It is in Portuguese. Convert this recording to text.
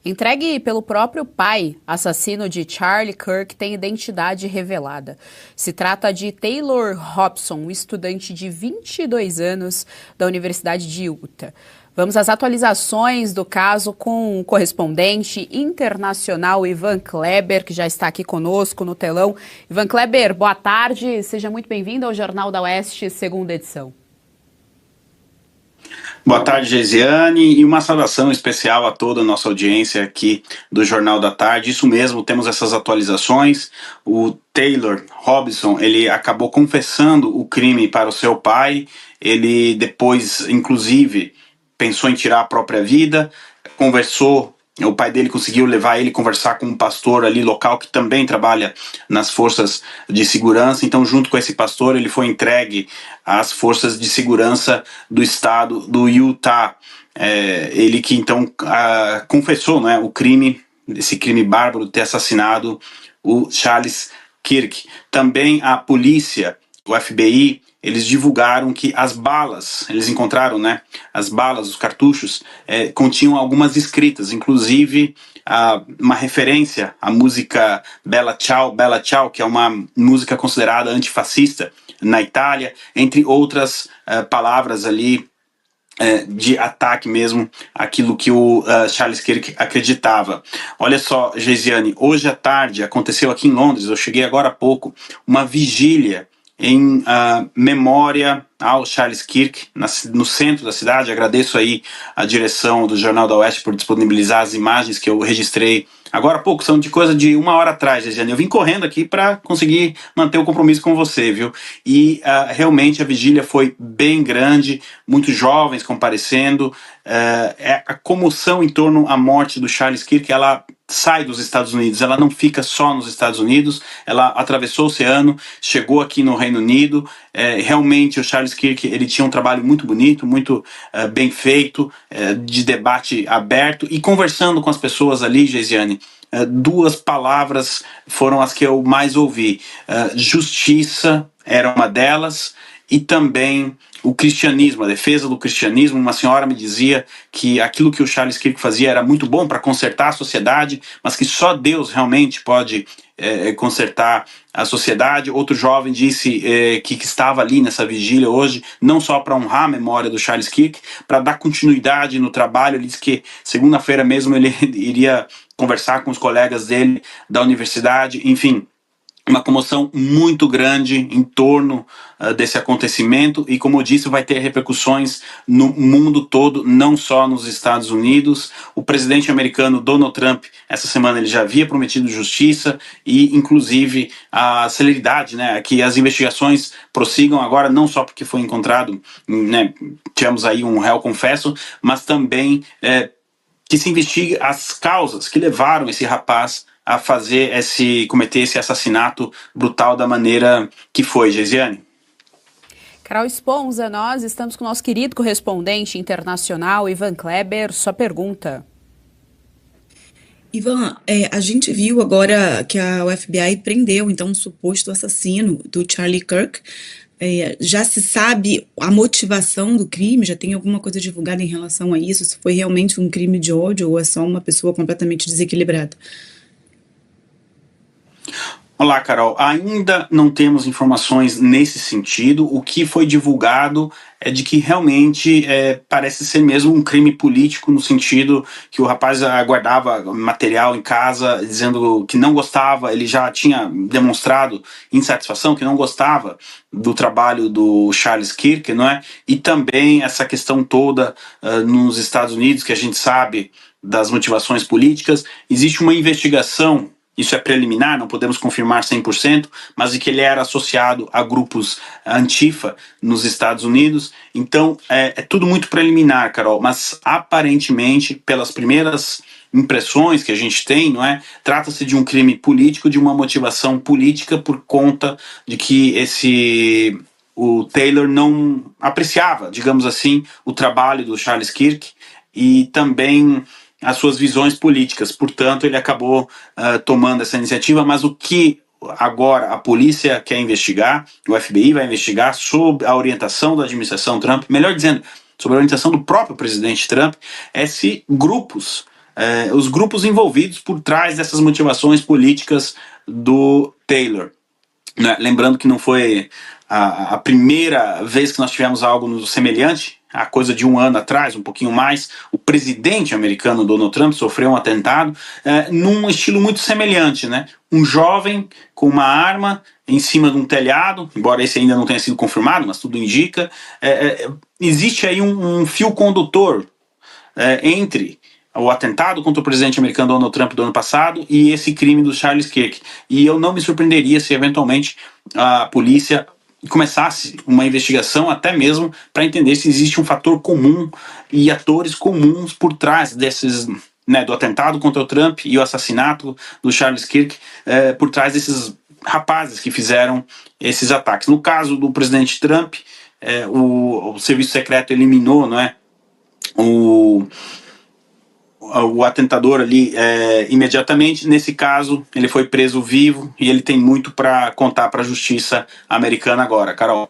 Entregue pelo próprio pai, assassino de Charlie Kirk tem identidade revelada. Se trata de Taylor Hobson, um estudante de 22 anos da Universidade de Utah. Vamos às atualizações do caso com o correspondente internacional Ivan Kleber, que já está aqui conosco no telão. Ivan Kleber, boa tarde, seja muito bem-vindo ao Jornal da Oeste, segunda edição. Boa tarde, Geisiane, e uma saudação especial a toda a nossa audiência aqui do Jornal da Tarde. Isso mesmo, temos essas atualizações. O Taylor Hobson, ele acabou confessando o crime para o seu pai. Ele depois, inclusive, pensou em tirar a própria vida, conversou. O pai dele conseguiu levar ele a conversar com um pastor ali local que também trabalha nas forças de segurança. Então, junto com esse pastor, ele foi entregue às forças de segurança do estado do Utah. Ele que então confessou, né, o crime, esse crime bárbaro de ter assassinado o Charles Kirk. Também a polícia, o FBI, eles divulgaram que as balas, eles encontraram, né, as balas, os cartuchos, continham algumas escritas, inclusive uma referência à música Bella Ciao, que é uma música considerada antifascista na Itália, entre outras palavras ali de ataque mesmo àquilo que o Charles Kirk acreditava. Olha só, Geisiane, hoje à tarde aconteceu aqui em Londres, eu cheguei agora há pouco, uma vigília em memória ao Charles Kirk, no centro da cidade. Agradeço aí a direção do Jornal da Oeste por disponibilizar as imagens que eu registrei agora há pouco, são de coisa de uma hora atrás, Geisiane. Eu vim correndo aqui para conseguir manter o compromisso com você, viu? E realmente a vigília foi bem grande, muitos jovens comparecendo. A comoção em torno à morte do Charles Kirk, ela sai dos Estados Unidos, ela não fica só nos Estados Unidos, ela atravessou o oceano, chegou aqui no Reino Unido. Realmente o Charles Kirk, ele tinha um trabalho muito bonito, muito bem feito, de debate aberto, e conversando com as pessoas ali, Geisiane, duas palavras foram as que eu mais ouvi. Justiça era uma delas, e também o cristianismo, a defesa do cristianismo. Uma senhora me dizia que aquilo que o Charles Kirk fazia era muito bom para consertar a sociedade, mas que só Deus realmente pode consertar a sociedade. Outro jovem disse que estava ali nessa vigília hoje, não só para honrar a memória do Charles Kirk, para dar continuidade no trabalho. Ele disse que segunda-feira mesmo ele iria conversar com os colegas dele da universidade, enfim. Uma comoção muito grande em torno desse acontecimento, e como eu disse, vai ter repercussões no mundo todo, não só nos Estados Unidos. O presidente americano Donald Trump, essa semana, ele já havia prometido justiça e inclusive a celeridade, né, que as investigações prossigam agora, não só porque foi encontrado, né, tivemos aí um réu confesso, mas também que se investigue as causas que levaram esse rapaz a cometer esse assassinato brutal da maneira que foi, Geisiane. Carol Esponza, nós estamos com o nosso querido correspondente internacional, Ivan Kleber. Sua pergunta. Ivan, a gente viu agora que a FBI prendeu, então, um suposto assassino do Charlie Kirk. Já se sabe a motivação do crime? Já tem alguma coisa divulgada em relação a isso? Se foi realmente um crime de ódio ou é só uma pessoa completamente desequilibrada? Olá, Carol. Ainda não temos informações nesse sentido. O que foi divulgado é de que realmente parece ser mesmo um crime político, no sentido que o rapaz guardava material em casa, dizendo que não gostava. Ele já tinha demonstrado insatisfação, que não gostava do trabalho do Charles Kirk, não é? E também essa questão toda nos Estados Unidos, que a gente sabe das motivações políticas. Existe uma investigação. Isso é preliminar, não podemos confirmar 100%, mas de que ele era associado a grupos antifa nos Estados Unidos. Então, é tudo muito preliminar, Carol, mas aparentemente, pelas primeiras impressões que a gente tem, não é? Trata-se de um crime político, de uma motivação política, por conta de que o Taylor não apreciava, digamos assim, o trabalho do Charles Kirk e também as suas visões políticas. Portanto, ele acabou tomando essa iniciativa, mas o que agora a polícia quer investigar, o FBI vai investigar sob a orientação da administração Trump, melhor dizendo, sob a orientação do próprio presidente Trump, é se grupos os grupos envolvidos por trás dessas motivações políticas do Taylor. Né? Lembrando que não foi a primeira vez que nós tivemos algo semelhante, há coisa de um ano atrás, um pouquinho mais, o presidente americano Donald Trump sofreu um atentado num estilo muito semelhante, né? Um jovem com uma arma em cima de um telhado, embora esse ainda não tenha sido confirmado, mas tudo indica, existe aí um fio condutor entre o atentado contra o presidente americano Donald Trump do ano passado e esse crime do Charles Kirk. E eu não me surpreenderia se eventualmente a polícia começasse uma investigação até mesmo para entender se existe um fator comum e atores comuns por trás desses, né, do atentado contra o Trump e o assassinato do Charles Kirk, por trás desses rapazes que fizeram esses ataques. No caso do presidente Trump, o serviço secreto eliminou, não é, o atentador ali imediatamente. Nesse caso, ele foi preso vivo e ele tem muito para contar para a justiça americana agora. Carol.